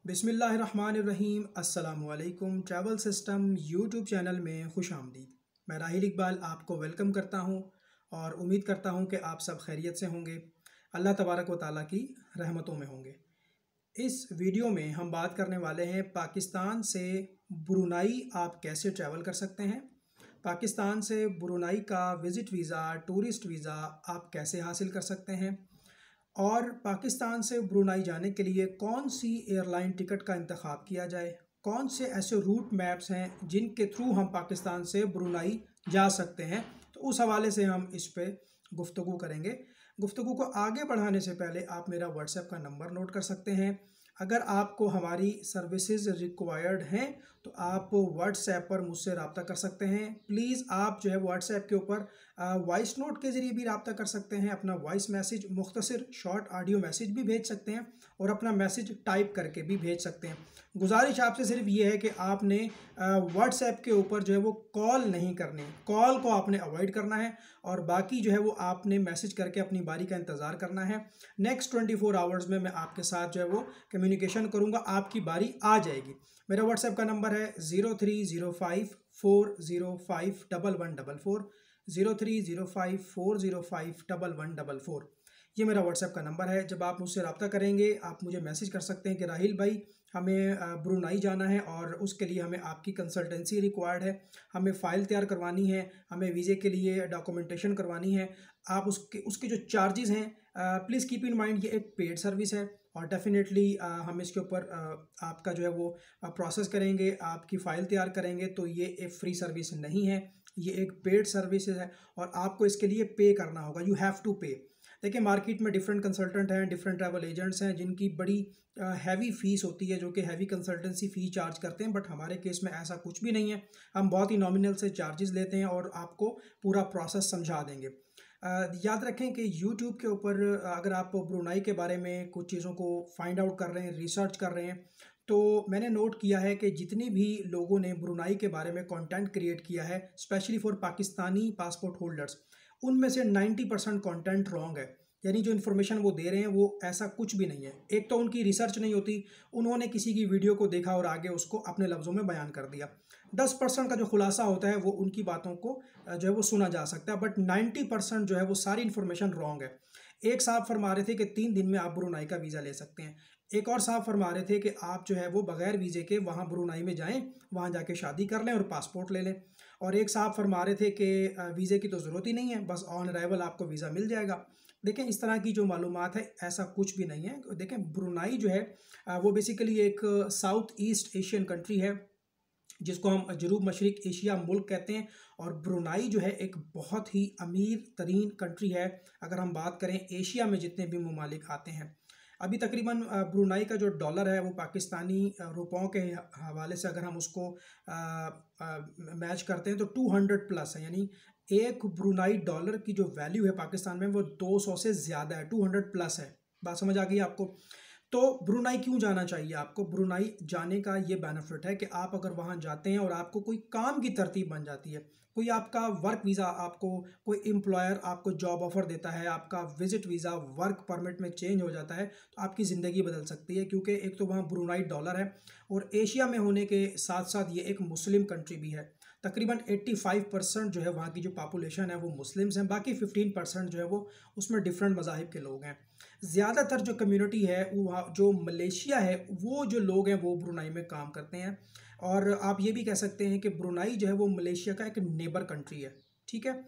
बिस्मिल्लाहिर्रहमानिर्रहीम। अस्सलामुअलैकुम। Travel system YouTube channel में खुश आमदीद। मैं राहिल इकबाल आपको वेलकम करता हूं और उम्मीद करता हूं कि आप सब खैरियत से होंगे, अल्लाह तबारक व तआला की रहमतों में होंगे। इस वीडियो में हम बात करने वाले हैं पाकिस्तान से ब्रुनाई आप कैसे ट्रैवल कर सकते हैं, पाकिस्तान से ब्रुनाई का विज़िट वीज़ा, टूरिस्ट वीज़ा आप कैसे हासिल कर सकते हैं और पाकिस्तान से ब्रुनाई जाने के लिए कौन सी एयरलाइन टिकट का इंतखाब किया जाए, कौन से ऐसे रूट मैप्स हैं जिनके थ्रू हम पाकिस्तान से ब्रुनाई जा सकते हैं। तो उस हवाले से हम इस पे गुफ्तगू करेंगे। गुफ्तगू को आगे बढ़ाने से पहले आप मेरा व्हाट्सएप का नंबर नोट कर सकते हैं। अगर आपको हमारी सर्विसेज रिक्वायर्ड हैं तो आप व्हाट्सएप पर मुझसे रब्ता कर सकते हैं। प्लीज़ आप जो है व्हाट्सएप के ऊपर वॉइस नोट के ज़रिए भी रब्ता कर सकते हैं, अपना वॉइस मैसेज, मुख्तसर शॉर्ट ऑडियो मैसेज भी भेज सकते हैं और अपना मैसेज टाइप करके भी भेज सकते हैं। गुजारिश आपसे सिर्फ ये है कि आपने व्हाट्सएप के ऊपर जो है वो कॉल नहीं करनी, कॉल को आपने अवॉइड करना है और बाकी जो है वो आपने मैसेज करके अपनी बारी का इंतज़ार करना है। नेक्स्ट 24 आवर्स में मैं आपके साथ जो है वो कम्युनिकेशन करूँगा, आपकी बारी आ जाएगी। मेरा व्हाट्सएप का नंबर है 0305405144, 0305405144। ये मेरा व्हाट्सएप का नंबर है। जब आप मुझसे रब्ता करेंगे आप मुझे मैसेज कर सकते हैं कि राहिल भाई हमें ब्रुनाई जाना है और उसके लिए हमें आपकी कंसल्टेंसी रिक्वायर्ड है, हमें फ़ाइल तैयार करवानी है, हमें वीज़े के लिए डॉक्यूमेंटेशन करवानी है। आप उसके जो चार्जेस हैं प्लीज़ कीप इन माइंड, ये एक पेड सर्विस है और डेफिनेटली हम इसके ऊपर आपका जो है वो प्रोसेस करेंगे, आपकी फ़ाइल तैयार करेंगे। तो ये एक फ्री सर्विस नहीं है, ये एक पेड सर्विस है और आपको इसके लिए पे करना होगा। यू हैव टू पे। देखिए मार्केट में डिफरेंट कंसल्टेंट हैं, डिफरेंट ट्रैवल एजेंट्स हैं जिनकी बड़ी हैवी फीस होती है, जो कि हैवी कंसल्टेंसी फ़ी चार्ज करते हैं। बट हमारे केस में ऐसा कुछ भी नहीं है, हम बहुत ही नॉमिनल से चार्जेस लेते हैं और आपको पूरा प्रोसेस समझा देंगे। याद रखें कि YouTube के ऊपर अगर आप ब्रुनाई के बारे में कुछ चीज़ों को फाइंड आउट कर रहे हैं, रिसर्च कर रहे हैं, तो मैंने नोट किया है कि जितने भी लोगों ने ब्रुनाई के बारे में कंटेंट क्रिएट किया है specially for Pakistani passport holders, उनमें से 90% कंटेंट रॉन्ग है। यानी जो इन्फॉर्मेशन वो दे रहे हैं वो ऐसा कुछ भी नहीं है। एक तो उनकी रिसर्च नहीं होती, उन्होंने किसी की वीडियो को देखा और आगे उसको अपने लफ्ज़ों में बयान कर दिया। 10% का जो खुलासा होता है वो उनकी बातों को जो है वो सुना जा सकता है, बट 90% जो है वो सारी इन्फॉर्मेशन रॉन्ग है। एक साहब फरमा रहे थे कि 3 दिन में आप ब्रुनाई का वीज़ा ले सकते हैं। एक और साहब फरमा रहे थे कि आप जो है वो बगैर वीज़े के वहाँ ब्रुनाई में जाएं, वहाँ जाके शादी कर लें और पासपोर्ट ले लें। और एक साहब फरमा रहे थे कि वीज़े की तो ज़रूरत ही नहीं है, बस ऑन अराइवल आपको वीज़ा मिल जाएगा। देखें इस तरह की जो मालूमात है ऐसा कुछ भी नहीं है। देखें ब्रुनाई जो है वो बेसिकली एक साउथ ईस्ट एशियन कंट्री है जिसको हम जनूब मशरिक एशिया मुल्क कहते हैं। और ब्रुनाई जो है एक बहुत ही अमीर तरीन कंट्री है अगर हम बात करें एशिया में जितने भी ममालिक आते हैं। अभी तकरीबन ब्रुनाई का जो डॉलर है वो पाकिस्तानी रुपयों के हवाले से अगर हम उसको मैच करते हैं तो 200 प्लस है। यानी एक ब्रुनाई डॉलर की जो वैल्यू है पाकिस्तान में वो 200 से ज़्यादा है, 200 प्लस है। बात समझ आ गई आपको? तो ब्रुनाई क्यों जाना चाहिए आपको? ब्रुनाई जाने का ये बेनिफिट है कि आप अगर वहाँ जाते हैं और आपको कोई काम की तरतीब बन जाती है, कोई आपका वर्क वीज़ा, आपको कोई एम्प्लॉयर आपको जॉब ऑफर देता है, आपका विजिट वीज़ा वर्क परमिट में चेंज हो जाता है, तो आपकी ज़िंदगी बदल सकती है। क्योंकि एक तो वहाँ ब्रुनाई डॉलर है और एशिया में होने के साथ साथ ये एक मुस्लिम कंट्री भी है। तकरीबन 85% जो है वहाँ की जो पॉपुलेशन है वो मुस्लिम्स हैं, बाकी 15% जो है वो उसमें डिफरेंट मज़ाहिब के लोग हैं। ज़्यादातर जो कम्युनिटी है वहाँ जो मलेशिया है वो जो लोग हैं वो ब्रुनाई में काम करते हैं। और आप ये भी कह सकते हैं कि ब्रुनाई जो है वो मलेशिया का एक नेबर कंट्री है। ठीक है,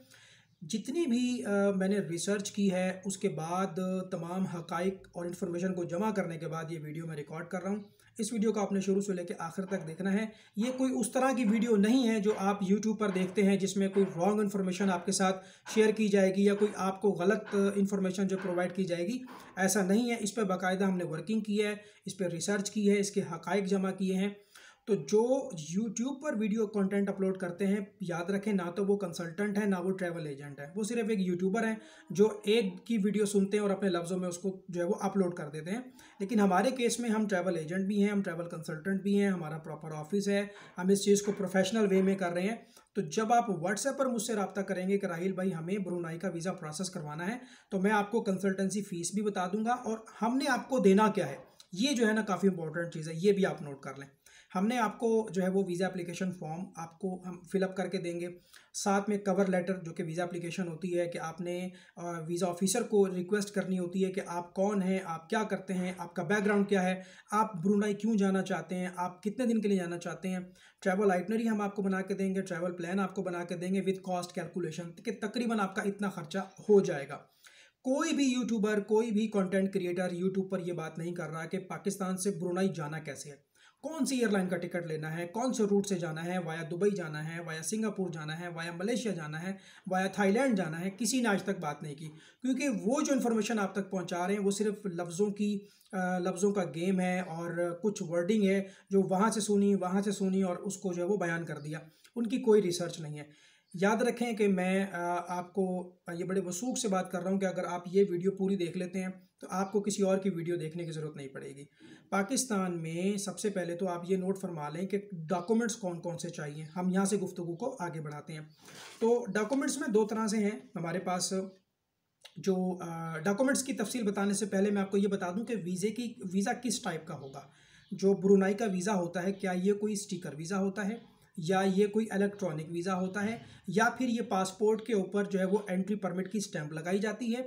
जितनी भी मैंने रिसर्च की है उसके बाद तमाम हकाइक और इन्फॉर्मेशन को जमा करने के बाद ये वीडियो मैं रिकॉर्ड कर रहा हूँ। इस वीडियो को आपने शुरू से लेकर आखिर तक देखना है। ये कोई उस तरह की वीडियो नहीं है जो आप YouTube पर देखते हैं जिसमें कोई रॉन्ग इन्फॉर्मेशन आपके साथ शेयर की जाएगी या कोई आपको गलत इन्फॉर्मेशन जो प्रोवाइड की जाएगी, ऐसा नहीं है। इस पर बाकायदा हमने वर्किंग की है, इस पर रिसर्च की है, इसके हकाइक जमा किए हैं। तो जो YouTube पर वीडियो कंटेंट अपलोड करते हैं, याद रखें ना तो वो कंसल्टेंट है ना वो ट्रैवल एजेंट है, वो सिर्फ एक यूट्यूबर हैं जो एक की वीडियो सुनते हैं और अपने लफ्ज़ों में उसको जो है वो अपलोड कर देते हैं। लेकिन हमारे केस में हम ट्रैवल एजेंट भी हैं, हम ट्रैवल कंसल्टेंट भी हैं, हमारा प्रॉपर ऑफिस है, हम इस चीज़ को प्रोफेशनल वे में कर रहे हैं। तो जब आप व्हाट्सएप पर मुझसे रब्ता करेंगे कि राहिल भाई हमें ब्रुनाई का वीज़ा प्रोसेस करवाना है, तो मैं आपको कंसल्टेंसी फ़ीस भी बता दूंगा और हमने आपको देना क्या है। ये जो है ना काफ़ी इंपॉर्टेंट चीज़ है, ये भी आप नोट कर लें। हमने आपको जो है वो वीज़ा एप्लीकेशन फॉर्म आपको हम फिलअप करके देंगे, साथ में कवर लेटर जो कि वीज़ा एप्लीकेशन होती है कि आपने वीज़ा ऑफिसर को रिक्वेस्ट करनी होती है कि आप कौन हैं, आप क्या करते हैं, आपका बैकग्राउंड क्या है, आप ब्रुनाई क्यों जाना चाहते हैं, आप कितने दिन के लिए जाना चाहते हैं। ट्रैवल आइटनरी हम आपको बना के देंगे, ट्रैवल प्लान आपको बना के देंगे विद कॉस्ट कैलकुलेशन कि तकरीबन आपका इतना खर्चा हो जाएगा। कोई भी यूट्यूबर, कोई भी कंटेंट क्रिएटर यूट्यूब पर ये बात नहीं कर रहा कि पाकिस्तान से ब्रुनाई जाना कैसे है, कौन सी एयरलाइन का टिकट लेना है, कौन से रूट से जाना है, वाया दुबई जाना है, वाया सिंगापुर जाना है, वाया मलेशिया जाना है, वाया थाईलैंड जाना है, किसी ने आज तक बात नहीं की। क्योंकि वो जो इन्फॉर्मेशन आप तक पहुंचा रहे हैं वो सिर्फ लफ्ज़ों का गेम है और कुछ वर्डिंग है जो वहाँ से सुनी और उसको जो है वो बयान कर दिया। उनकी कोई रिसर्च नहीं है। याद रखें कि मैं आपको ये बड़े वसूख से बात कर रहा हूँ कि अगर आप ये वीडियो पूरी देख लेते हैं तो आपको किसी और की वीडियो देखने की ज़रूरत नहीं पड़ेगी। पाकिस्तान में सबसे पहले तो आप ये नोट फरमा लें कि डॉक्यूमेंट्स कौन कौन से चाहिए। हम यहाँ से गुफ्तगू को आगे बढ़ाते हैं। तो डॉक्यूमेंट्स में दो तरह से हैं हमारे पास। जो डॉक्यूमेंट्स की तफसील बताने से पहले मैं आपको ये बता दूं कि वीज़ा किस टाइप का होगा। जो ब्रुनाई का वीज़ा होता है, क्या ये कोई स्टिकर वीज़ा होता है, या ये कोई इलेक्ट्रॉनिक वीज़ा होता है, या फिर ये पासपोर्ट के ऊपर जो है वो एंट्री परमिट की स्टैंप लगाई जाती है।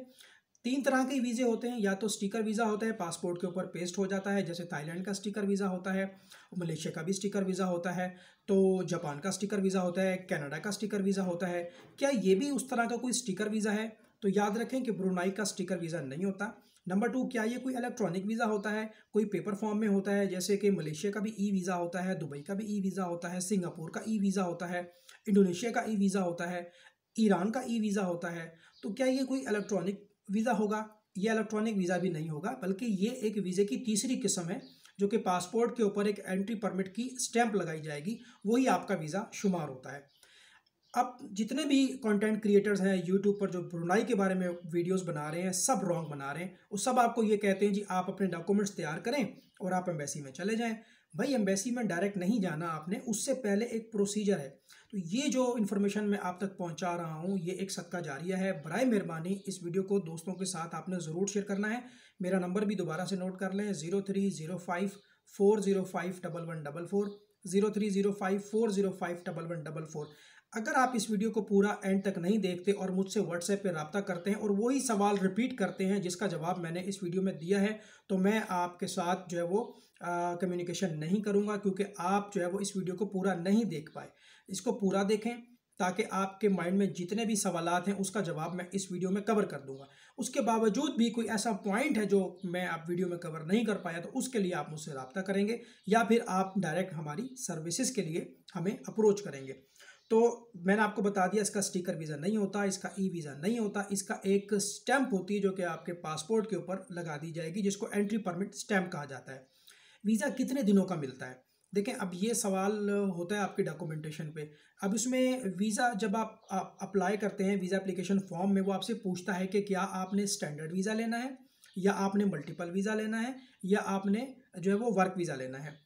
तीन तरह के वीज़े होते हैं, या तो स्टिकर वीज़ा होता है, पासपोर्ट के ऊपर पेस्ट हो जाता है, जैसे थाईलैंड का स्टिकर वीज़ा होता है, मलेशिया का भी स्टिकर वीज़ा होता है, तो जापान का स्टिकर वीज़ा होता है, कनाडा का स्टिकर वीज़ा होता है। क्या ये भी उस तरह का कोई स्टिकर वीज़ा है? तो याद रखें कि ब्रुनाई का स्टिकर वीज़ा नहीं होता। नंबर 2, क्या ये कोई इलेक्ट्रॉनिक वीज़ा होता है, कोई पेपर फॉर्म में होता है, जैसे कि मलेशिया का भी ई वीज़ा होता है, दुबई का भी ई वीज़ा होता है, सिंगापुर का ई वीज़ा होता है, इंडोनेशिया का ई वीज़ा होता है, ईरान का ई वीज़ा होता है। तो क्या ये कोई इलेक्ट्रॉनिक वीज़ा होगा? ये इलेक्ट्रॉनिक वीज़ा भी नहीं होगा, बल्कि ये एक वीज़े की तीसरी किस्म है जो कि पासपोर्ट के ऊपर एक एंट्री परमिट की स्टैंप लगाई जाएगी, वही आपका वीज़ा शुमार होता है। अब जितने भी कंटेंट क्रिएटर्स हैं यूट्यूब पर जो ब्रुनाई के बारे में वीडियोस बना रहे हैं, सब रॉन्ग बना रहे हैं। वो सब आपको ये कहते हैं जी आप अपने डॉक्यूमेंट्स तैयार करें और आप एम्बेसी में चले जाएं। भाई एम्बेसी में डायरेक्ट नहीं जाना आपने, उससे पहले एक प्रोसीजर है। तो ये जो इन्फॉर्मेशन मैं आप तक पहुंचा रहा हूं ये एक सदका जारिया है। बराए मेहरबानी इस वीडियो को दोस्तों के साथ आपने ज़रूर शेयर करना है। मेरा नंबर भी दोबारा से नोट कर लें, 0305405144, 0305405144। अगर आप इस वीडियो को पूरा एंड तक नहीं देखते और मुझसे व्हाट्सएप पे रब्ता करते हैं और वही सवाल रिपीट करते हैं जिसका जवाब मैंने इस वीडियो में दिया है, तो मैं आपके साथ जो है वो कम्युनिकेशन नहीं करूंगा, क्योंकि आप जो है वो इस वीडियो को पूरा नहीं देख पाए। इसको पूरा देखें ताकि आपके माइंड में जितने भी सवालात हैं उसका जवाब मैं इस वीडियो में कवर कर दूंगा। उसके बावजूद भी कोई ऐसा पॉइंट है जो मैं आप वीडियो में कवर नहीं कर पाया, तो उसके लिए आप मुझसे रब्ता करेंगे या फिर आप डायरेक्ट हमारी सर्विसेज के लिए हमें अप्रोच करेंगे। तो मैंने आपको बता दिया इसका स्टिकर वीज़ा नहीं होता, इसका ई वीज़ा नहीं होता, इसका एक स्टैंप होती है जो कि आपके पासपोर्ट के ऊपर लगा दी जाएगी, जिसको एंट्री परमिट स्टैंप कहा जाता है। वीज़ा कितने दिनों का मिलता है? देखें, अब ये सवाल होता है आपकी डॉक्यूमेंटेशन पे। अब इसमें वीज़ा जब आप अप्लाई करते हैं वीज़ा एप्लीकेशन फॉर्म में, वो आपसे पूछता है कि क्या आपने स्टैंडर्ड वीज़ा लेना है, या आपने मल्टीपल वीज़ा लेना है, या आपने जो है वो वर्क वीज़ा लेना है।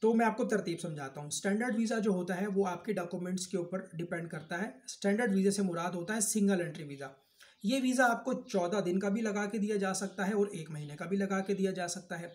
तो मैं आपको तरतीब समझाता हूँ। स्टैंडर्ड वीज़ा जो होता है वो आपके डॉक्यूमेंट्स के ऊपर डिपेंड करता है। स्टैंडर्ड वीज़ा से मुराद होता है सिंगल एंट्री वीज़ा। ये वीज़ा आपको 14 दिन का भी लगा के दिया जा सकता है और 1 महीने का भी लगा के दिया जा सकता है।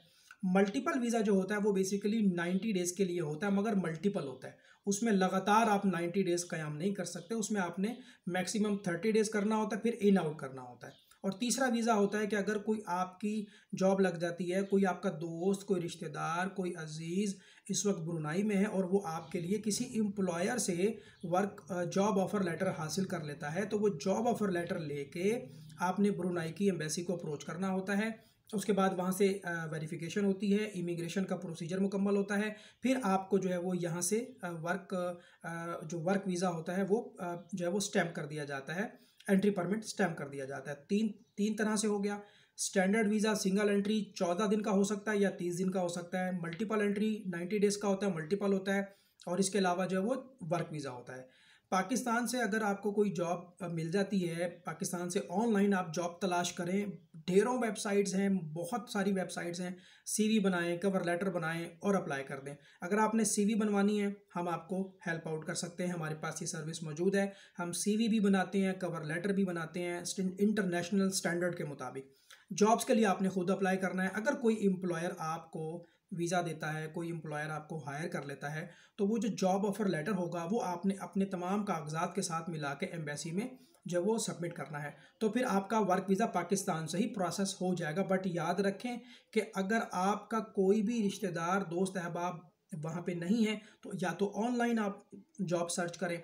मल्टीपल वीज़ा जो होता है वो बेसिकली 90 डेज़ के लिए होता है, मगर मल्टीपल होता है। उसमें लगातार आप 90 डेज़ क़याम नहीं कर सकते, उसमें आपने मैक्सिमम 30 डेज़ करना होता है, फिर इन आउट करना होता है। और तीसरा वीज़ा होता है कि अगर कोई आपकी जॉब लग जाती है, कोई आपका दोस्त, कोई रिश्तेदार, कोई अजीज़ इस वक्त ब्रुनाई में है और वो आपके लिए किसी एम्प्लॉयर से जॉब ऑफ़र लेटर हासिल कर लेता है, तो वो जॉब ऑफ़र लेटर लेके आपने ब्रुनाई की एम्बेसी को अप्रोच करना होता है। उसके बाद वहाँ से वेरिफिकेशन होती है, इमिग्रेशन का प्रोसीजर मुकम्मल होता है, फिर आपको जो है वो यहाँ से जो वर्क वीज़ा होता है वो जो है वो स्टैम्प कर दिया जाता है, एंट्री परमिट स्टैम्प कर दिया जाता है। तीन तरह से हो गया। स्टैंडर्ड वीज़ा सिंगल एंट्री 14 दिन का हो सकता है या 30 दिन का हो सकता है। मल्टीपल एंट्री 90 डेज़ का होता है, मल्टीपल होता है। और इसके अलावा जो है वो वर्क वीज़ा होता है। पाकिस्तान से अगर आपको कोई जॉब मिल जाती है, पाकिस्तान से ऑनलाइन आप जॉब तलाश करें, ढेरों वेबसाइट्स हैं, बहुत सारी वेबसाइट्स हैं। सीवी बनाएं, कवर लेटर बनाएं और अप्लाई कर दें। अगर आपने सीवी बनवानी है हम आपको हेल्प आउट कर सकते हैं, हमारे पास ये सर्विस मौजूद है। हम सीवी भी बनाते हैं, कवर लेटर भी बनाते हैं इंटरनेशनल स्टैंडर्ड के मुताबिक। जॉब्स के लिए आपने खुद अप्लाई करना है। अगर कोई एम्प्लॉयर आपको वीज़ा देता है, कोई एम्प्लॉयर आपको हायर कर लेता है, तो वो जो जॉब ऑफर लेटर होगा वो आपने अपने तमाम कागजात के साथ मिला के एम्बेसी में जो वो सबमिट करना है। तो फिर आपका वर्क वीज़ा पाकिस्तान से ही प्रोसेस हो जाएगा। बट याद रखें कि अगर आपका कोई भी रिश्तेदार, दोस्त, अहबाब वहाँ पे नहीं है, तो या तो ऑनलाइन आप जॉब सर्च करें।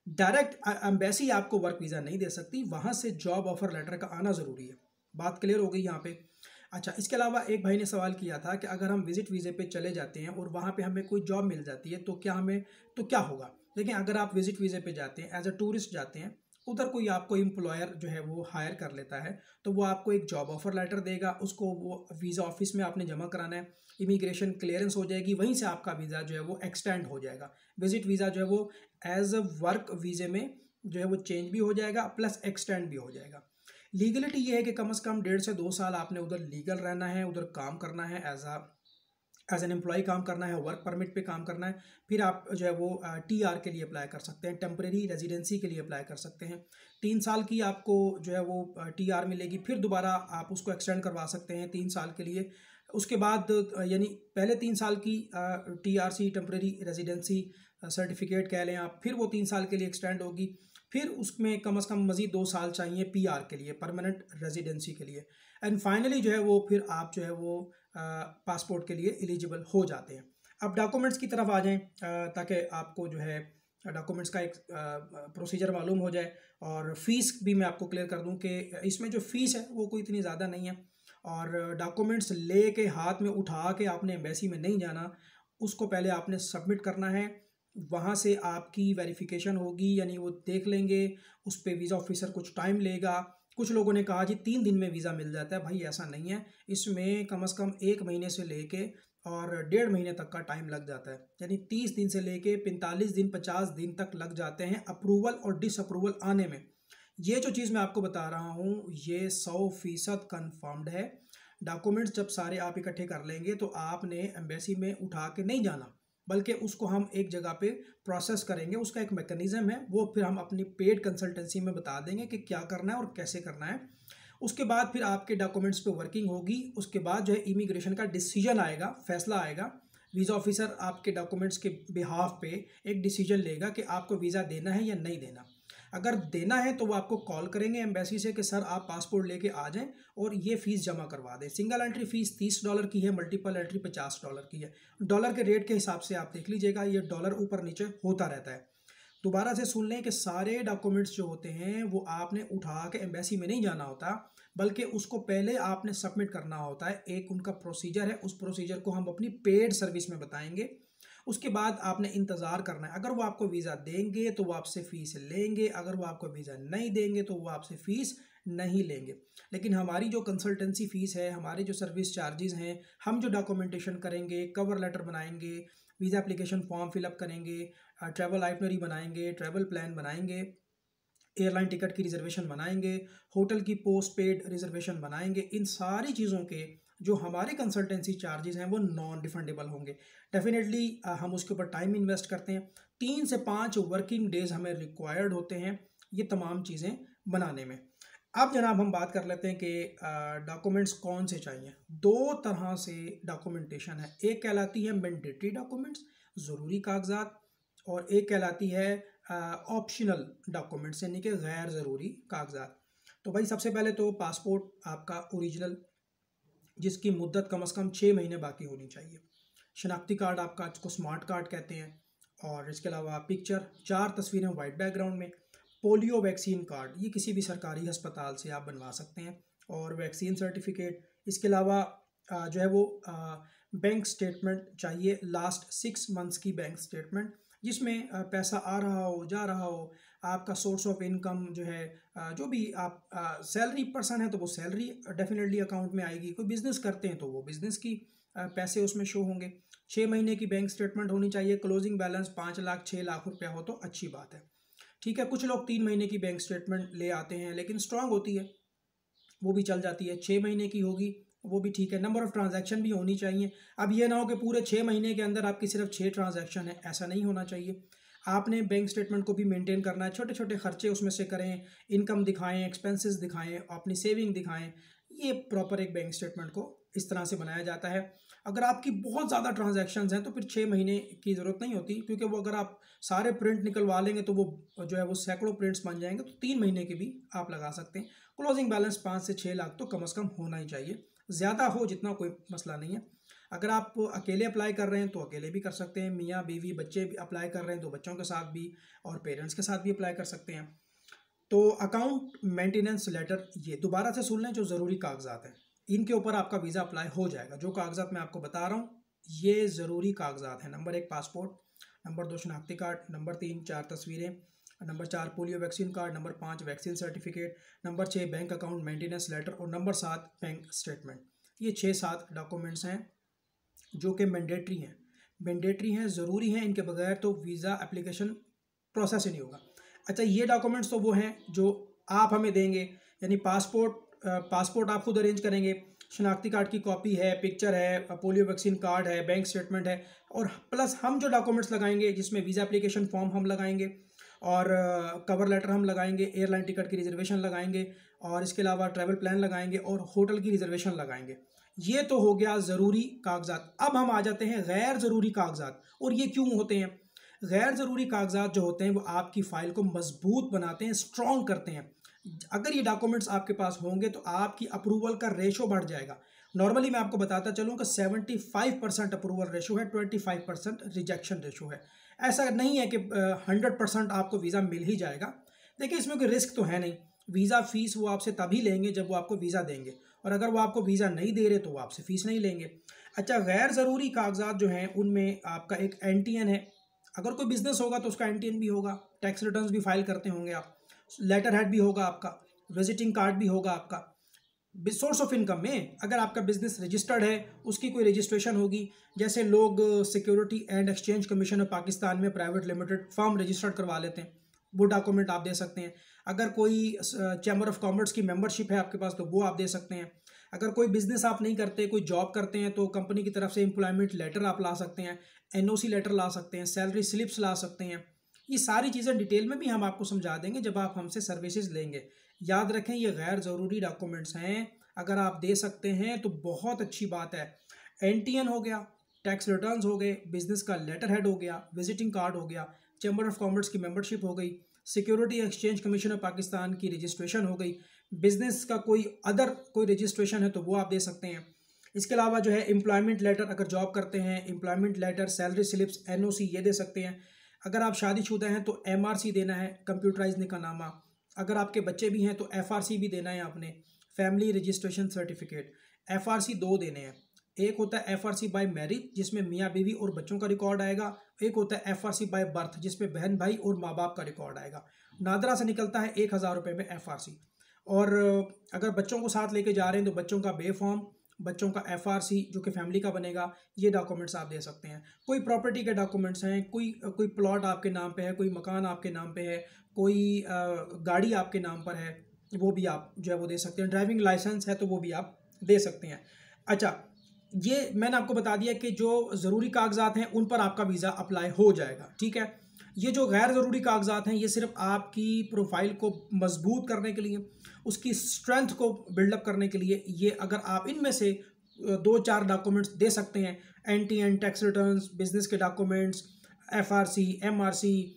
डायरेक्ट एम्बेसी आपको वर्क वीज़ा नहीं दे सकती, वहाँ से जॉब ऑफर लेटर का आना ज़रूरी है। बात क्लियर हो गई यहाँ पे। अच्छा, इसके अलावा एक भाई ने सवाल किया था कि अगर हम विजिट वीज़े पे चले जाते हैं और वहाँ पे हमें कोई जॉब मिल जाती है तो क्या होगा। देखिए, अगर आप विजिट वीज़े पे जाते हैं, एज अ टूरिस्ट जाते हैं, उधर कोई आपको एम्प्लॉयर जो है वो हायर कर लेता है, तो वो आपको एक जॉब ऑफर लेटर देगा, उसको वो वीज़ा ऑफिस में आपने जमा कराना है, इमिग्रेशन क्लियरेंस हो जाएगी, वहीं से आपका वीज़ा जो है वो एक्सटेंड हो जाएगा। विजिट वीज़ा जो है वो एज अ वर्क वीज़े में जो है वो चेंज भी हो जाएगा, प्लस एक्सटेंड भी हो जाएगा। लीगलिटी ये है कि कम से कम 1.5 से 2 साल आपने उधर लीगल रहना है, उधर काम करना है, एज एन एम्प्लॉय काम करना है, वर्क परमिट पे काम करना है। फिर आप जो है वो टीआर के लिए अप्लाई कर सकते हैं, टेम्परेरी रेजिडेंसी के लिए अप्लाई कर सकते हैं। 3 साल की आपको जो है वो टीआर मिलेगी, फिर दोबारा आप उसको एक्सटेंड करवा सकते हैं 3 साल के लिए। उसके बाद यानी पहले 3 साल की टीआरसी, टेम्परेरी रेजिडेंसी सर्टिफिकेट कह लें आप, फिर वो 3 साल के लिए एक्सटेंड होगी। फिर उसमें कम से कम मज़ीद 2 साल चाहिए पीआर के लिए, परमानेंट रेजिडेंसी के लिए। एंड फाइनली जो है वो फिर आप जो है वो पासपोर्ट के लिए एलिजिबल हो जाते हैं। अब डॉक्यूमेंट्स की तरफ आ जाएं, ताकि आपको जो है डॉक्यूमेंट्स का एक प्रोसीजर मालूम हो जाए। और फीस भी मैं आपको क्लियर कर दूं कि इसमें जो फ़ीस है वो कोई इतनी ज़्यादा नहीं है। और डॉक्यूमेंट्स ले के हाथ में उठा के आपने एम्बेसी में नहीं जाना, उसको पहले आपने सबमिट करना है। वहाँ से आपकी वेरिफिकेशन होगी, यानी वो देख लेंगे, उस पर वीज़ा ऑफिसर कुछ टाइम लेगा। कुछ लोगों ने कहा जी 3 दिन में वीज़ा मिल जाता है, भाई ऐसा नहीं है। इसमें कम से कम 1 महीने से लेके और 1.5 महीने तक का टाइम लग जाता है, यानी 30 दिन से लेके 45 दिन, 50 दिन तक लग जाते हैं अप्रूवल और डिसअप्रूवल आने में। ये जो चीज़ मैं आपको बता रहा हूँ ये 100% कन्फर्म्ड है। डॉक्यूमेंट्स जब सारे आप इकट्ठे कर लेंगे तो आपने एम्बेसी में उठा के नहीं जाना, बल्कि उसको हम एक जगह पे प्रोसेस करेंगे। उसका एक मैकेनिज्म है, वो फिर हम अपनी पेड कंसल्टेंसी में बता देंगे कि क्या करना है और कैसे करना है। उसके बाद फिर आपके डॉक्यूमेंट्स पे वर्किंग होगी। उसके बाद जो है इमिग्रेशन का डिसीजन आएगा, फैसला आएगा। वीज़ा ऑफिसर आपके डॉक्यूमेंट्स के बिहाफ पे एक डिसीजन लेगा कि आपको वीज़ा देना है या नहीं देना। अगर देना है तो वो आपको कॉल करेंगे एम्बेसी से कि सर आप पासपोर्ट लेके आ जाएं और ये फ़ीस जमा करवा दें। सिंगल एंट्री फ़ीस $30 की है, मल्टीपल एंट्री $50 की है। डॉलर के रेट के हिसाब से आप देख लीजिएगा, ये डॉलर ऊपर नीचे होता रहता है। दोबारा से सुन लें कि सारे डॉक्यूमेंट्स जो होते हैं वो आपने उठा के एम्बेसी में नहीं जाना होता, बल्कि उसको पहले आपने सबमिट करना होता है। एक उनका प्रोसीजर है, उस प्रोसीजर को हम अपनी पेड सर्विस में बताएंगे। उसके बाद आपने इंतज़ार करना है। अगर वो आपको वीज़ा देंगे तो वो आपसे फ़ीस लेंगे, अगर वो आपको वीज़ा नहीं देंगे तो वो आपसे फ़ीस नहीं लेंगे। लेकिन हमारी जो कंसल्टेंसी फ़ीस है, हमारे जो सर्विस चार्जेस हैं, हम जो डॉक्यूमेंटेशन करेंगे, कवर लेटर बनाएंगे, वीज़ा एप्लीकेशन फॉर्म फिलअप करेंगे, ट्रैवल आइटनरी बनाएंगे, ट्रैवल प्लान बनाएंगे, एयरलाइन टिकट की रिजर्वेशन बनाएंगे, होटल की पोस्ट पेड रिजर्वेशन बनाएंगे, इन सारी चीज़ों के जो हमारे कंसल्टेंसी चार्जेस हैं वो नॉन रिफंडेबल होंगे। डेफिनेटली हम उसके ऊपर टाइम इन्वेस्ट करते हैं। 3 से 5 वर्किंग डेज हमें रिक्वायर्ड होते हैं ये तमाम चीज़ें बनाने में। अब जनाब हम बात कर लेते हैं कि डॉक्यूमेंट्स कौन से चाहिए। 2 तरह से डॉक्यूमेंटेशन है, एक कहलाती है मैंडेटरी डॉक्यूमेंट्स, ज़रूरी कागजात, और एक कहलाती है ऑप्शनल डॉक्यूमेंट्स, यानी कि गैर ज़रूरी कागजात। तो भाई सबसे पहले तो पासपोर्ट आपका ओरिजिनल, जिसकी मुद्दत कम से कम 6 महीने बाकी होनी चाहिए। शनाख्ती कार्ड आपका, जिसको स्मार्ट कार्ड कहते हैं। और इसके अलावा पिक्चर, 4 तस्वीरें वाइट बैकग्राउंड में। पोलियो वैक्सीन कार्ड, ये किसी भी सरकारी अस्पताल से आप बनवा सकते हैं। और वैक्सीन सर्टिफिकेट। इसके अलावा जो है वो बैंक स्टेटमेंट चाहिए, लास्ट 6 मंथ्स की बैंक स्टेटमेंट, जिसमें पैसा आ रहा हो, जा रहा हो, आपका सोर्स ऑफ इनकम जो है, जो भी आप सैलरी पर्सन है तो वो सैलरी डेफिनेटली अकाउंट में आएगी, कोई बिज़नेस करते हैं तो वो बिज़नेस की पैसे उसमें शो होंगे। 6 महीने की बैंक स्टेटमेंट होनी चाहिए। क्लोजिंग बैलेंस 5 लाख 6 लाख रुपया हो तो अच्छी बात है। ठीक है, कुछ लोग 3 महीने की बैंक स्टेटमेंट ले आते हैं लेकिन स्ट्रांग होती है, वो भी चल जाती है। 6 महीने की होगी वो भी ठीक है। नंबर ऑफ़ ट्रांजैक्शन भी होनी चाहिए। अब ये ना हो कि पूरे 6 महीने के अंदर आपकी सिर्फ 6 ट्रांजैक्शन है, ऐसा नहीं होना चाहिए। आपने बैंक स्टेटमेंट को भी मेंटेन करना है, छोटे छोटे खर्चे उसमें से करें, इनकम दिखाएं, एक्सपेंसेस दिखाएं, अपनी सेविंग दिखाएं। ये प्रॉपर एक बैंक स्टेटमेंट को इस तरह से बनाया जाता है। अगर आपकी बहुत ज़्यादा ट्रांजैक्शंस हैं तो फिर 6 महीने की ज़रूरत नहीं होती, क्योंकि वो अगर आप सारे प्रिंट निकलवा लेंगे तो वो जो है वो सैकड़ों प्रिंट्स बन जाएंगे, तो 3 महीने की भी आप लगा सकते हैं। क्लोजिंग बैलेंस 5 से 6 लाख तो कम से कम होना ही चाहिए, ज़्यादा हो जितना कोई मसला नहीं है। अगर आप अकेले अप्लाई कर रहे हैं तो अकेले भी कर सकते हैं, मियाँ बीवी बच्चे भी अप्लाई कर रहे हैं तो बच्चों के साथ भी और पेरेंट्स के साथ भी अप्लाई कर सकते हैं। तो अकाउंट मेंटेनेंस लेटर, ये दोबारा से सुन लें, जो ज़रूरी कागजात हैं इनके ऊपर आपका वीज़ा अप्लाई हो जाएगा। जो कागजात मैं आपको बता रहा हूँ ये ज़रूरी कागजात हैं। नंबर 1 पासपोर्ट, नंबर 2 शनाख्ती कार्ड, नंबर 3 4 तस्वीरें, number 4 polio vaccine card, number 5 vaccine certificate, number 6 bank account maintenance letter और नंबर 7 बैंक स्टेटमेंट। ये 6-7 डॉक्यूमेंट्स हैं जो कि मैंडेटरी हैं, ज़रूरी हैं। इनके बगैर तो वीज़ा एप्लीकेशन प्रोसेस ही नहीं होगा। अच्छा, ये डॉक्यूमेंट्स तो वो हैं जो आप हमें देंगे, यानी पासपोर्ट आप खुद अरेंज करेंगे, शनाख्ती कार्ड की कॉपी है, पिक्चर है, पोलियो वैक्सीन कार्ड है, बैंक स्टेटमेंट है, और प्लस हम जो डॉक्यूमेंट्स लगाएंगे जिसमें वीज़ा एप्लीकेशन फॉर्म हम लगाएंगे और कवर लेटर हम लगाएंगे, एयरलाइन टिकट की रिजर्वेशन लगाएंगे और इसके अलावा ट्रैवल प्लान लगाएंगे और होटल की रिजर्वेशन लगाएंगे। ये तो हो गया ज़रूरी कागजात। अब हम आ जाते हैं गैर ज़रूरी कागजात। और ये क्यों होते हैं? गैर ज़रूरी कागजात जो होते हैं वो आपकी फ़ाइल को मजबूत बनाते हैं, स्ट्रॉन्ग करते हैं। अगर ये डॉक्यूमेंट्स आपके पास होंगे तो आपकी अप्रूवल का रेशो बढ़ जाएगा। नॉर्मली मैं आपको बताता चलूँ कि 75% अप्रूवल रेशो है, 25% रिजेक्शन रेशो है। ऐसा नहीं है कि 100% आपको वीज़ा मिल ही जाएगा। देखिए, इसमें कोई रिस्क तो है नहीं। वीज़ा फ़ीस वो आपसे तभी लेंगे जब वो आपको वीज़ा देंगे, और अगर वो आपको वीज़ा नहीं दे रहे तो वो आपसे फ़ीस नहीं लेंगे। अच्छा, गैर ज़रूरी कागजात जो हैं उनमें आपका एक एनटीएन है। अगर कोई बिजनेस होगा तो उसका एनटीएन भी होगा, टैक्स रिटर्न्स भी फाइल करते होंगे आप, लेटर हेड भी होगा आपका, विजिटिंग कार्ड भी होगा आपका। सोर्स ऑफ इनकम में अगर आपका बिजनेस रजिस्टर्ड है उसकी कोई रजिस्ट्रेशन होगी। जैसे लोग security and exchange commission of Pakistan में प्राइवेट लिमिटेड फर्म रजिस्टर्ड करवा लेते हैं, वो डॉक्यूमेंट आप दे सकते हैं। अगर कोई चैम्बर ऑफ कॉमर्स की मेंबरशिप है आपके पास तो वो आप दे सकते हैं। अगर कोई बिजनेस आप नहीं करते, कोई जॉब करते हैं, तो कंपनी की तरफ से एम्प्लॉयमेंट लेटर आप ला सकते हैं, एनओसी लेटर ला सकते हैं, सैलरी स्लिप्स ला सकते हैं। ये सारी चीज़ें डिटेल में भी हम आपको समझा देंगे जब आप हमसे सर्विसेज लेंगे। याद रखें, ये गैर ज़रूरी डॉक्यूमेंट्स हैं, अगर आप दे सकते हैं तो बहुत अच्छी बात है। एनटीएन हो गया, टैक्स रिटर्न्स हो गए, बिजनेस का लेटर हेड हो गया, विजिटिंग कार्ड हो गया, चैम्बर ऑफ कॉमर्स की मेंबरशिप हो गई, security exchange commission of Pakistan की रजिस्ट्रेशन हो गई, बिजनेस का कोई रजिस्ट्रेशन है तो वो आप दे सकते हैं। इसके अलावा जो है एम्प्लॉयमेंट लेटर, अगर जॉब करते हैं employment letter, salary slips, NOC ये दे सकते हैं। अगर आप शादीशुदा हैं तो एमआरसी देना है, कंप्यूटराइज निकाहनामा। अगर आपके बच्चे भी हैं तो एफआरसी भी देना है आपने, फैमिली रजिस्ट्रेशन सर्टिफिकेट। एफआरसी 2 देने हैं, एक होता है एफआरसी बाय मैरिज जिसमें मियाँ बीवी और बच्चों का रिकॉर्ड आएगा, एक होता है एफआरसी बाय बर्थ जिसमें बहन भाई और माँ बाप का रिकॉर्ड आएगा। नादरा से निकलता है 1000 रुपये में एफआरसी। और अगर बच्चों को साथ लेके जा रहे हैं तो बच्चों का बे फॉर्म, बच्चों का एफआरसी जो कि फैमिली का बनेगा, ये डॉक्यूमेंट्स आप दे सकते हैं। कोई प्रॉपर्टी के डॉक्यूमेंट्स हैं, कोई प्लॉट आपके नाम पे है, कोई मकान आपके नाम पे है, कोई गाड़ी आपके नाम पर है, वो भी आप जो है वो दे सकते हैं। ड्राइविंग लाइसेंस है तो वो भी आप दे सकते हैं। अच्छा, ये मैंने आपको बता दिया कि जो ज़रूरी कागजात हैं उन पर आपका वीज़ा अप्लाई हो जाएगा, ठीक है। ये जो गैर ज़रूरी कागजात हैं ये सिर्फ आपकी प्रोफाइल को मजबूत करने के लिए, उसकी स्ट्रेंथ को बिल्डअप करने के लिए, ये अगर आप इनमें से 2-4 डॉक्यूमेंट्स दे सकते हैं, एनटीएन, टैक्स रिटर्न्स, बिजनेस के डॉक्यूमेंट्स, एफआरसी, एमआरसी,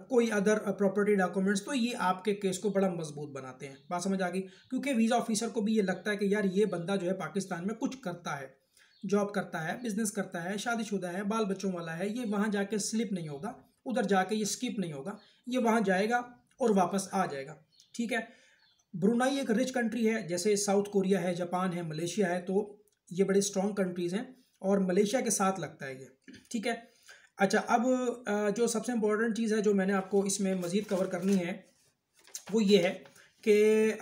कोई अदर प्रॉपर्टी डॉक्यूमेंट्स, तो ये आपके केस को बड़ा मजबूत बनाते हैं। बात समझ आ गई? क्योंकि वीज़ा ऑफिसर को भी ये लगता है कि यार ये बंदा जो है पाकिस्तान में कुछ करता है, जॉब करता है, बिजनेस करता है, शादीशुदा है, बाल बच्चों वाला है, ये वहाँ जाके स्लिप नहीं होगा, उधर जाके ये स्किप नहीं होगा, ये वहाँ जाएगा और वापस आ जाएगा, ठीक है। ब्रुनाई एक रिच कंट्री है, जैसे साउथ कोरिया है, जापान है, मलेशिया है, तो ये बड़े स्ट्रॉन्ग कंट्रीज़ हैं और मलेशिया के साथ लगता है ये, ठीक है। अच्छा, अब जो सबसे इम्पोर्टेंट चीज़ है जो मैंने आपको इसमें मज़ीद कवर करनी है वो ये है कि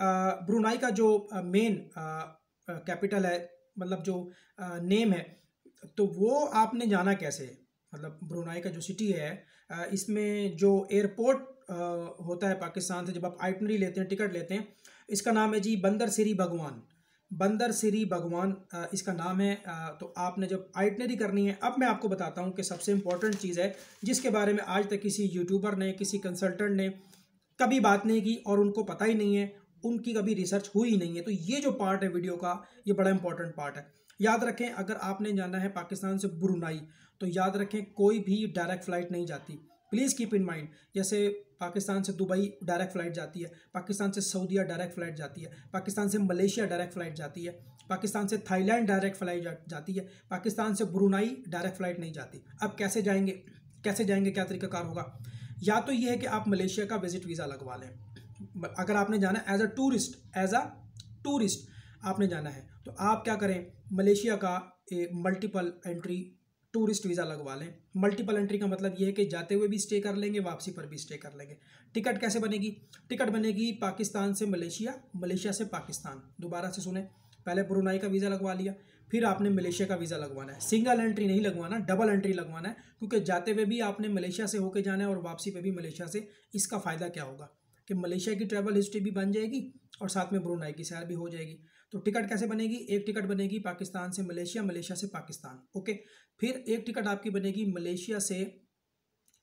ब्रुनाई का जो मेन कैपिटल है, मतलब जो नेम है, तो वो आपने जाना कैसे है। मतलब ब्रुनाई का जो सिटी है, इसमें जो एयरपोर्ट होता है पाकिस्तान से, जब आप आइटनरी लेते हैं, टिकट लेते हैं, इसका नाम है जी बंदर सिरी भगवान। बंदर सिरी भगवान इसका नाम है। तो आपने जब आइटनरी करनी है, अब मैं आपको बताता हूँ कि सबसे इम्पोर्टेंट चीज़ है जिसके बारे में आज तक किसी यूट्यूबर ने, किसी कंसल्टेंट ने कभी बात नहीं की और उनको पता ही नहीं है, उनकी कभी रिसर्च हुई ही नहीं है। तो ये जो पार्ट है वीडियो का, ये बड़ा इंपॉर्टेंट पार्ट है। याद रखें, अगर आपने जाना है पाकिस्तान से ब्रुनाई तो याद रखें कोई भी डायरेक्ट फ़्लाइट नहीं जाती। प्लीज़ कीप इन माइंड, जैसे पाकिस्तान से दुबई डायरेक्ट फ़्लाइट जाती है, पाकिस्तान से सऊदीया डायरेक्ट फ़्लाइट जाती है, पाकिस्तान से मलेशिया डायरेक्ट फ़्लाइट जाती है, पाकिस्तान से थाईलैंड डायरेक्ट फ़्लाइट जाती है, पाकिस्तान से ब्रुनाई डायरेक्ट फ़्लाइट नहीं जाती। अब कैसे जाएंगे, क्या तरीकाकार होगा? या तो ये है कि आप मलेशिया का विजिट वीज़ा लगवा लें। अगर आपने जाना है एज अ टूरिस्ट आपने जाना है तो आप क्या करें, मलेशिया का एक मल्टीपल एंट्री टूरिस्ट वीज़ा लगवा लें। मल्टीपल एंट्री का मतलब ये है कि जाते हुए भी स्टे कर लेंगे, वापसी पर भी स्टे कर लेंगे। टिकट कैसे बनेगी? टिकट बनेगी पाकिस्तान से मलेशिया, मलेशिया से पाकिस्तान। दोबारा से सुने, पहले ब्रुनाई का वीज़ा लगवा लिया, फिर आपने मलेशिया का वीज़ा लगवाना है। सिंगल एंट्री नहीं लगवाना, डबल एंट्री लगवाना है, क्योंकि जाते हुए भी आपने मलेशिया से होकर जाना है और वापसी पे भी मलेशिया से। इसका फ़ायदा क्या होगा कि मलेशिया की ट्रैवल हिस्ट्री भी बन जाएगी और साथ में ब्रुनाई की सैर भी हो जाएगी। तो टिकट कैसे बनेगी? एक टिकट बनेगी पाकिस्तान से मलेशिया, मलेशिया से पाकिस्तान, ओके। फिर एक टिकट आपकी बनेगी मलेशिया से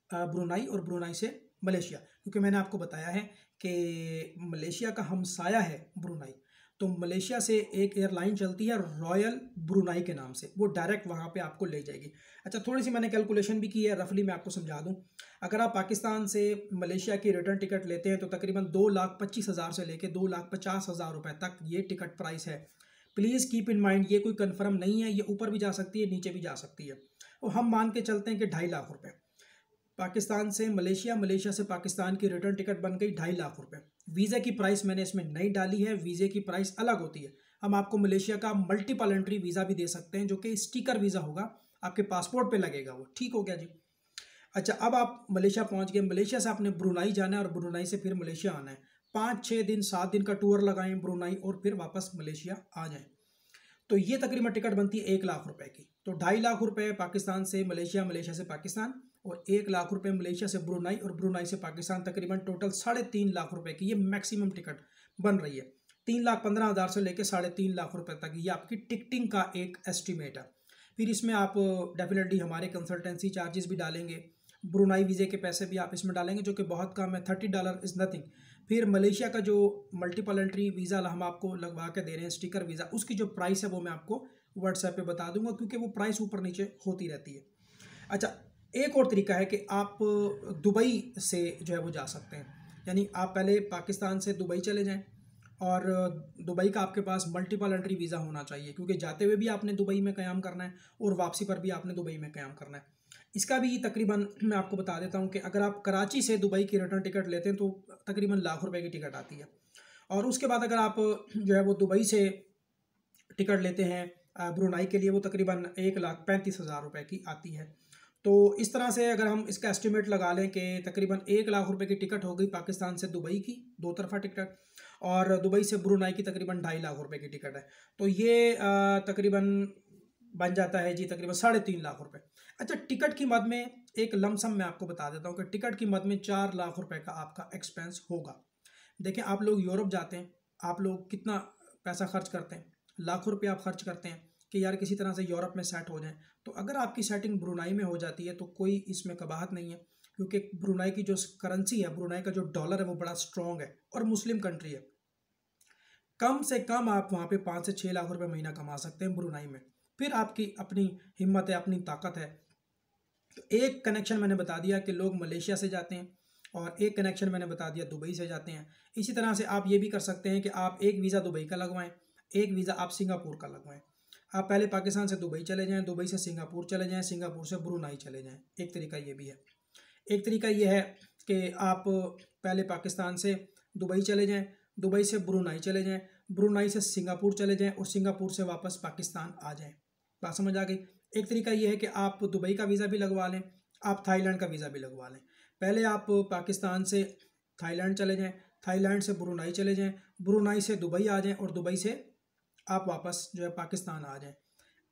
ब्रुनाई और ब्रुनाई से मलेशिया, क्योंकि मैंने आपको बताया है कि मलेशिया का हमसाया है ब्रुनाई। तो मलेशिया से एक एयरलाइन चलती है रॉयल ब्रुनाई के नाम से, वो डायरेक्ट वहाँ पे आपको ले जाएगी। अच्छा, थोड़ी सी मैंने कैलकुलेशन भी की है, रफली मैं आपको समझा दूँ। अगर आप पाकिस्तान से मलेशिया की रिटर्न टिकट लेते हैं तो तकरीबन 2,25,000 से लेकर 2,50,000 रुपये तक ये टिकट प्राइस है। प्लीज़ कीप इन माइंड, ये कोई कंफर्म नहीं है, ये ऊपर भी जा सकती है, नीचे भी जा सकती है। और हम मान के चलते हैं कि 2.5 लाख रुपये पाकिस्तान से मलेशिया, मलेशिया से पाकिस्तान की रिटर्न टिकट बन गई 2.5 लाख रुपये। वीज़ा की प्राइस मैंने इसमें नहीं डाली है, वीज़े की प्राइस अलग होती है। हम आपको मलेशिया का मल्टीपल एंट्री वीज़ा भी दे सकते हैं, जो कि स्टिकर वीज़ा होगा, आपके पासपोर्ट पे लगेगा वो। ठीक हो गया जी। अच्छा, अब आप मलेशिया पहुंच गए, मलेशिया से आपने ब्रुनाई जाना है और ब्रुनाई से फिर मलेशिया आना है। 5-6 दिन 7 दिन का टूर लगाएं ब्रुनाई और फिर वापस मलेशिया आ जाएं। तो ये तकरीबन टिकट बनती है 1 लाख रुपए की। तो 2.5 लाख रुपए पाकिस्तान से मलेशिया, मलेशिया से पाकिस्तान, और 1 लाख रुपए मलेशिया से ब्रुनाई और ब्रुनाई से पाकिस्तान, तकरीबन टोटल 3.5 लाख रुपए की ये मैक्सिमम टिकट बन रही है। 3,15,000 से लेकर 3.5 लाख रुपए तक ये आपकी टिकटिंग का एक एस्टिमेट है। फिर इसमें आप डेफिनेटली हमारे कंसल्टेंसी चार्जेस भी डालेंगे, ब्रुनाई वीज़े के पैसे भी आप इसमें डालेंगे, जो कि बहुत कम है, $30 इज़ नथिंग। फिर मलेशिया का जो मल्टीपल एंट्री वीज़ा हम आपको लगवा के दे रहे हैं, स्टिकर वीज़ा, उसकी जो प्राइस है वो मैं आपको व्हाट्सएप पे बता दूंगा, क्योंकि वो प्राइस ऊपर नीचे होती रहती है। अच्छा, एक और तरीका है कि आप दुबई से जो है वो जा सकते हैं। यानी आप पहले पाकिस्तान से दुबई चले जाएं और दुबई का आपके पास मल्टीपल एंट्री वीज़ा होना चाहिए, क्योंकि जाते हुए भी आपने दुबई में क़याम करना है और वापसी पर भी आपने दुबई में क़याम करना है। इसका भी तकरीबन मैं आपको बता देता हूँ कि अगर आप कराची से दुबई की रिटर्न टिकट लेते हैं तो तकरीबन लाख रुपए की टिकट आती है। और उसके बाद अगर आप जो है वो दुबई से टिकट लेते हैं ब्रुनाई के लिए, वो तकरीबन 1,35,000 रुपये की आती है। तो इस तरह से अगर हम इसका एस्टिमेट लगा लें कि तकरीबन 1 लाख रुपए की टिकट हो गई पाकिस्तान से दुबई की, दो तरफा टिकट, और दुबई से ब्रुनाई की तकरीबन 2.5 लाख रुपए की टिकट है। तो ये तकरीबन बन जाता है जी तकरीबन 3.5 लाख रुपए। अच्छा, टिकट की मद में एक लमसम मैं आपको बता देता हूँ कि टिकट की मद में 4 लाख रुपए का आपका एक्सपेंस होगा। देखें, आप लोग यूरोप जाते हैं, आप लोग कितना पैसा खर्च करते हैं, लाखों रुपये आप खर्च करते हैं कि यार किसी तरह से यूरोप में सेट हो जाए। तो अगर आपकी सेटिंग ब्रुनाई में हो जाती है तो कोई इसमें कबाहत नहीं है, क्योंकि ब्रुनाई की जो करेंसी है, ब्रुनाई का जो डॉलर है वो बड़ा स्ट्रॉन्ग है और मुस्लिम कंट्री है। कम से कम आप वहाँ पे 5 से 6 लाख रुपए महीना कमा सकते हैं ब्रुनाई में। फिर आपकी अपनी हिम्मत है, अपनी ताकत है। तो एक कनेक्शन मैंने बता दिया कि लोग मलेशिया से जाते हैं, और एक कनेक्शन मैंने बता दिया दुबई से जाते हैं। इसी तरह से आप ये भी कर सकते हैं कि आप एक वीज़ा दुबई का लगवाएं, एक वीज़ा आप सिंगापुर का लगवाएं। आप पहले पाकिस्तान से दुबई चले जाएं, दुबई से सिंगापुर चले जाएं, सिंगापुर से ब्रुनाई चले जाएं। एक तरीका ये भी है। एक तरीका ये है कि आप पहले पाकिस्तान से दुबई चले जाएं, दुबई से ब्रुनाई चले जाएं, ब्रुनाई से सिंगापुर चले जाएं और सिंगापुर से वापस पाकिस्तान आ जाएं। बात समझ आ गई? एक तरीका ये है कि आप दुबई का वीज़ा भी लगवा लें, आप थाईलैंड का वीज़ा भी लगवा लें। पहले आप पाकिस्तान से थाईलैंड चले जाएं, थाईलैंड से ब्रुनाई चले जाएं, ब्रुनाई से दुबई आ जाएं और दुबई से आप वापस जो है पाकिस्तान आ जाएं।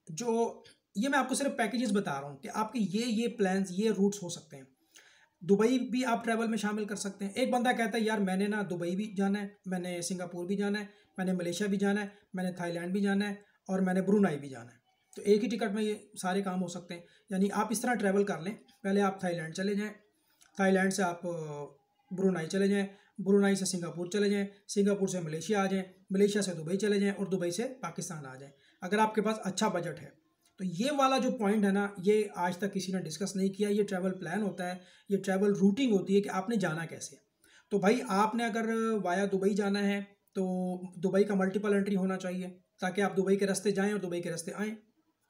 जो ये मैं आपको सिर्फ पैकेजेस बता रहा हूँ कि आपके ये प्लान्स, ये रूट्स हो सकते हैं। दुबई भी आप ट्रैवल में शामिल कर सकते हैं। एक बंदा कहता है यार मैंने ना दुबई भी जाना है, मैंने सिंगापुर भी जाना है, मैंने मलेशिया भी जाना है, मैंने थाईलैंड भी जाना है और मैंने ब्रुनाई भी जाना है। तो एक ही टिकट में ये सारे काम हो सकते हैं। यानी आप इस तरह ट्रैवल कर लें, पहले आप थाईलैंड चले जाएँ, थाईलैंड से आप ब्रुनाई चले जाएँ, ब्रुनाई से सिंगापुर चले जाएँ, सिंगापुर से मलेशिया आ जाएँ, मलेशिया से दुबई चले जाएँ और दुबई से पाकिस्तान आ जाएँ, अगर आपके पास अच्छा बजट है। तो ये वाला जो पॉइंट है ना, ये आज तक किसी ने डिस्कस नहीं किया। ये ट्रैवल प्लान होता है, ये ट्रैवल रूटिंग होती है कि आपने जाना कैसे है। तो भाई आपने अगर वाया दुबई जाना है तो दुबई का मल्टीपल एंट्री होना चाहिए, ताकि आप दुबई के रास्ते जाएँ और दुबई के रास्ते आएँ।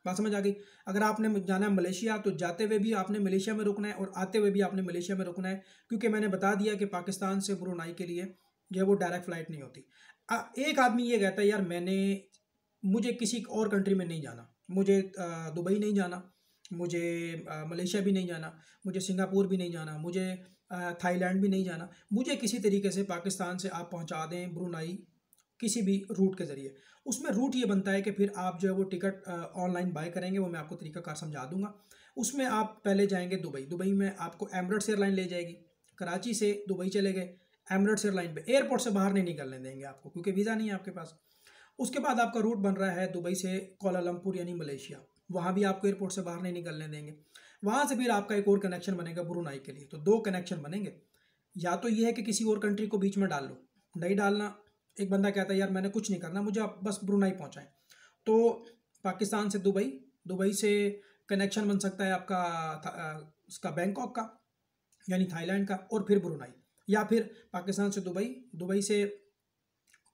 बात समझ आ गई। अगर आपने जाना है मलेशिया, तो जाते हुए भी आपने मलेशिया में रुकना है और आते हुए भी आपने मलेशिया में रुकना है, क्योंकि मैंने बता दिया कि पाकिस्तान से ब्रुनाई के लिए जो है वो डायरेक्ट फ़्लाइट नहीं होती। एक आदमी ये कहता है यार मुझे किसी और कंट्री में नहीं जाना, मुझे दुबई नहीं जाना, मुझे मलेशिया भी नहीं जाना, मुझे सिंगापुर भी नहीं जाना, मुझे थाईलैंड भी नहीं जाना, मुझे किसी तरीके से पाकिस्तान से आप पहुंचा दें ब्रुनाई किसी भी रूट के ज़रिए। उसमें रूट ये बनता है कि फिर आप जो है वो टिकट ऑनलाइन बाय करेंगे, वो मैं आपको तरीकाकार समझा दूंगा। उसमें आप पहले जाएंगे दुबई, दुबई में आपको एमिरेट्स एयरलाइन ले जाएगी। कराची से दुबई चले गए, एमिरेट्स एयरलाइन पे एयरपोर्ट से बाहर नहीं निकलने देंगे आपको, क्योंकि वीज़ा नहीं है आपके पास। उसके बाद आपका रूट बन रहा है दुबई से कोलालमपुर यानी मलेशिया, वहाँ भी आपको एयरपोर्ट से बाहर नहीं निकलने देंगे। वहाँ से फिर आपका एक और कनेक्शन बनेगा ब्रुनाई के लिए। तो 2 कनेक्शन बनेंगे। या तो ये है कि किसी और कंट्री को बीच में डाल लो, नहीं डालना। एक बंदा कहता है यार मैंने कुछ नहीं करना, मुझे आप बस ब्रुनाई पहुँचाएँ, तो पाकिस्तान से दुबई, दुबई से कनेक्शन बन सकता है आपका उसका बैंकॉक का यानी थाईलैंड का, और फिर ब्रुनाई। या फिर पाकिस्तान से दुबई, दुबई से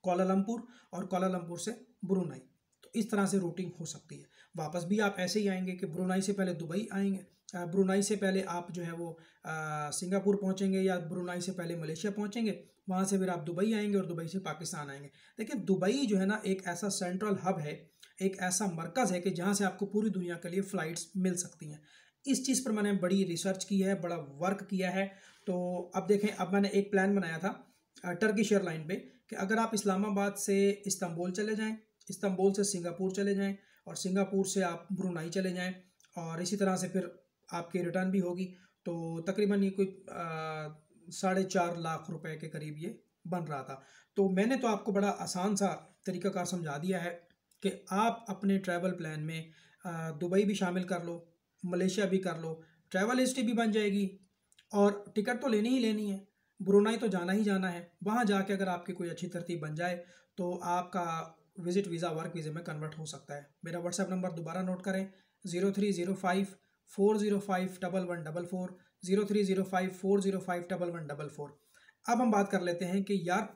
कोलालमपुर और कोलालमपुर से ब्रुनाई। तो इस तरह से रूटिंग हो सकती है। वापस भी आप ऐसे ही आएंगे कि ब्रुनाई से पहले दुबई आएंगे, ब्रुनाई से पहले आप जो है वो सिंगापुर पहुंचेंगे, या ब्रुनाई से पहले मलेशिया पहुंचेंगे, वहाँ से फिर आप दुबई आएंगे और दुबई से पाकिस्तान आएंगे। देखिए दुबई जो है ना एक ऐसा सेंट्रल हब है, एक ऐसा मरकज़ है कि जहाँ से आपको पूरी दुनिया के लिए फ़्लाइट्स मिल सकती हैं। इस चीज़ पर मैंने बड़ी रिसर्च की है, बड़ा वर्क किया है। तो अब देखें, अब मैंने एक प्लान बनाया था टर्किश एयरलाइन पे कि अगर आप इस्लामाबाद से इस्तांबुल चले जाएं, इस्तांबुल से सिंगापुर चले जाएं और सिंगापुर से आप ब्रुनाई चले जाएं, और इसी तरह से फिर आपकी रिटर्न भी होगी, तो तकरीबन ये कोई 4.5 लाख रुपए के करीब ये बन रहा था। तो मैंने तो आपको बड़ा आसान सा तरीकाकार समझा दिया है कि आप अपने ट्रैवल प्लान में दुबई भी शामिल कर लो, मलेशिया भी कर लो, ट्रैवल हिस्ट्री भी बन जाएगी, और टिकट तो लेनी ही लेनी है, ब्रुनाई तो जाना ही जाना है। वहाँ जाके अगर आपकी कोई अच्छी तरतीब बन जाए तो आपका विजिट वीज़ा वर्क वीज़े में कन्वर्ट हो सकता है। मेरा व्हाट्सएप नंबर दोबारा नोट करें, 0305 4051144, 0305 4051144। अब हम बात कर लेते हैं कि यार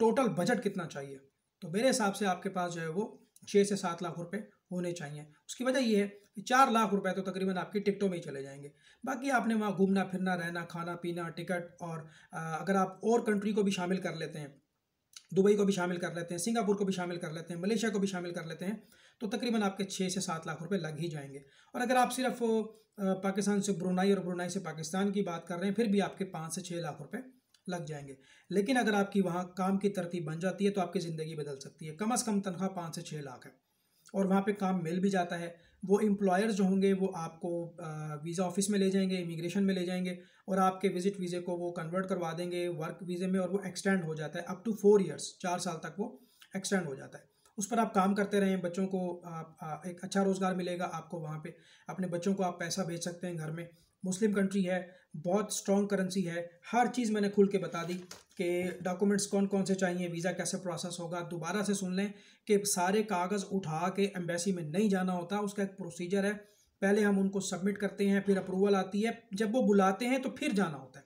टोटल बजट कितना चाहिए। तो मेरे हिसाब से आपके पास जो है वो 6 से 7 लाख रुपए होने चाहिए। उसकी वजह ये है कि 4 लाख रुपए तो तकरीबन आपकी टिकटों में ही चले जाएंगे। बाकी आपने वहाँ घूमना फिरना, रहना, खाना पीना, टिकट, और अगर आप और कंट्री को भी शामिल कर लेते हैं, दुबई को भी शामिल कर लेते हैं, सिंगापुर को भी शामिल कर लेते हैं, मलेशिया को भी शामिल कर लेते हैं, तो तकरीबन आपके 6 से 7 लाख रुपए लग ही जाएंगे। और अगर आप सिर्फ पाकिस्तान से ब्रुनाई और ब्रुनाई से पाकिस्तान की बात कर रहे हैं, फिर भी आपके 5 से 6 लाख रुपए लग जाएंगे। लेकिन अगर आपकी वहाँ काम की तरतीब बन जाती है तो आपकी ज़िंदगी बदल सकती है। कम से कम तनख्वाह 5 से 6 लाख है, और वहाँ पे काम मिल भी जाता है। वो एम्प्लॉयर्स जो होंगे वो आपको वीज़ा ऑफिस में ले जाएंगे, इमिग्रेशन में ले जाएंगे, और आपके विजिट वीज़े को वो कन्वर्ट करवा देंगे वर्क वीज़े में, और वो एक्सटेंड हो जाता है अप टू 4 ईयर्स, 4 साल तक वो एक्सटेंड हो जाता है। उस पर आप काम करते रहें, बच्चों को एक अच्छा रोज़गार मिलेगा आपको वहाँ पे, अपने बच्चों को आप पैसा भेज सकते हैं घर में। मुस्लिम कंट्री है, बहुत स्ट्रॉन्ग करेंसी है, हर चीज़ मैंने खुल के बता दी कि डॉक्यूमेंट्स कौन कौन से चाहिए, वीज़ा कैसे प्रोसेस होगा। दोबारा से सुन लें कि सारे कागज़ उठा के एम्बेसी में नहीं जाना होता, उसका एक प्रोसीजर है। पहले हम उनको सबमिट करते हैं, फिर अप्रूवल आती है, जब वो बुलाते हैं तो फिर जाना होता है।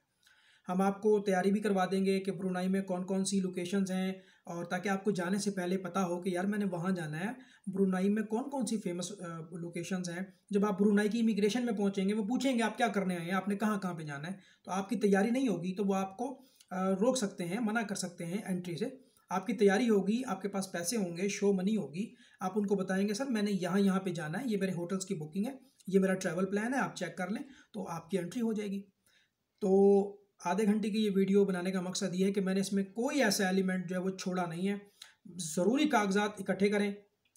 हम आपको तैयारी भी करवा देंगे कि ब्रुनाई में कौन कौन सी लोकेशंस हैं, और ताकि आपको जाने से पहले पता हो कि यार मैंने वहाँ जाना है, ब्रुनाई में कौन कौन सी फेमस लोकेशंस हैं। जब आप ब्रुनाई की इमिग्रेशन में पहुँचेंगे, वो पूछेंगे आप क्या करने आए हैं, आपने कहाँ कहाँ पे जाना है। तो आपकी तैयारी नहीं होगी तो वो आपको रोक सकते हैं, मना कर सकते हैं एंट्री से। आपकी तैयारी होगी, आपके पास पैसे होंगे, शो मनी होगी, आप उनको बताएंगे सर मैंने यहाँ यहाँ पे जाना है, ये मेरे होटल्स की बुकिंग है, ये मेरा ट्रैवल प्लान है, आप चेक कर लें, तो आपकी एंट्री हो जाएगी। तो आधे घंटे की ये वीडियो बनाने का मकसद ये है कि मैंने इसमें कोई ऐसा एलिमेंट जो है वो छोड़ा नहीं है। ज़रूरी कागजात इकट्ठे करें,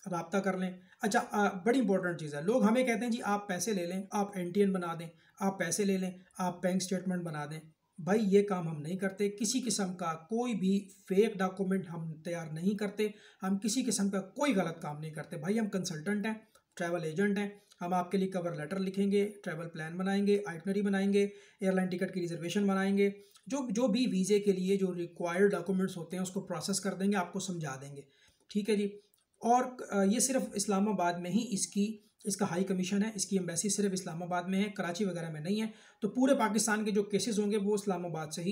राब्ता कर लें। अच्छा, बड़ी इंपॉर्टेंट चीज़ है, लोग हमें कहते हैं जी आप पैसे ले लें, आप एनटीएन बना दें, आप पैसे ले लें, आप बैंक स्टेटमेंट बना दें। भाई ये काम हम नहीं करते, किसी किस्म का कोई भी फेक डॉक्यूमेंट हम तैयार नहीं करते, हम किसी किस्म का कोई गलत काम नहीं करते। भाई हम कंसल्टेंट हैं, ट्रैवल एजेंट हैं। हम आपके लिए कवर लेटर लिखेंगे, ट्रैवल प्लान बनाएंगे, आइटनरी बनाएंगे, एयरलाइन टिकट की रिजर्वेशन बनाएंगे, जो भी वीज़े के लिए जो रिक्वायर्ड डॉक्यूमेंट्स होते हैं उसको प्रोसेस कर देंगे, आपको समझा देंगे। ठीक है जी। और ये सिर्फ इस्लामाबाद में ही इसका हाई कमीशन है, इसकी एम्बेसी सिर्फ इस्लामाबाद में है, कराची वगैरह में नहीं है। तो पूरे पाकिस्तान के जो केसेस होंगे वो इस्लामाबाद से ही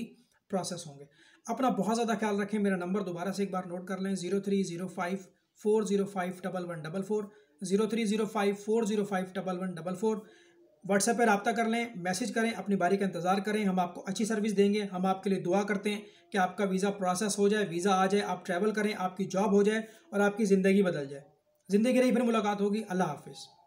प्रोसेस होंगे। अपना बहुत ज़्यादा ख्याल रखें। मेरा नंबर दोबारा से एक बार नोट कर लें, 0305405144, 0305405144। व्हाट्सएप पर रब्ता कर लें, मैसेज करें, अपनी बारी का इंतज़ार करें। हम आपको अच्छी सर्विस देंगे। हम आपके लिए दुआ करते हैं कि आपका वीज़ा प्रोसेस हो जाए, वीज़ा आ जाए, आप ट्रैवल करें, आपकी जॉब हो जाए और आपकी ज़िंदगी बदल जाए। ज़िंदगी रही फिर मुलाकात होगी। अल्लाह हाफिज़।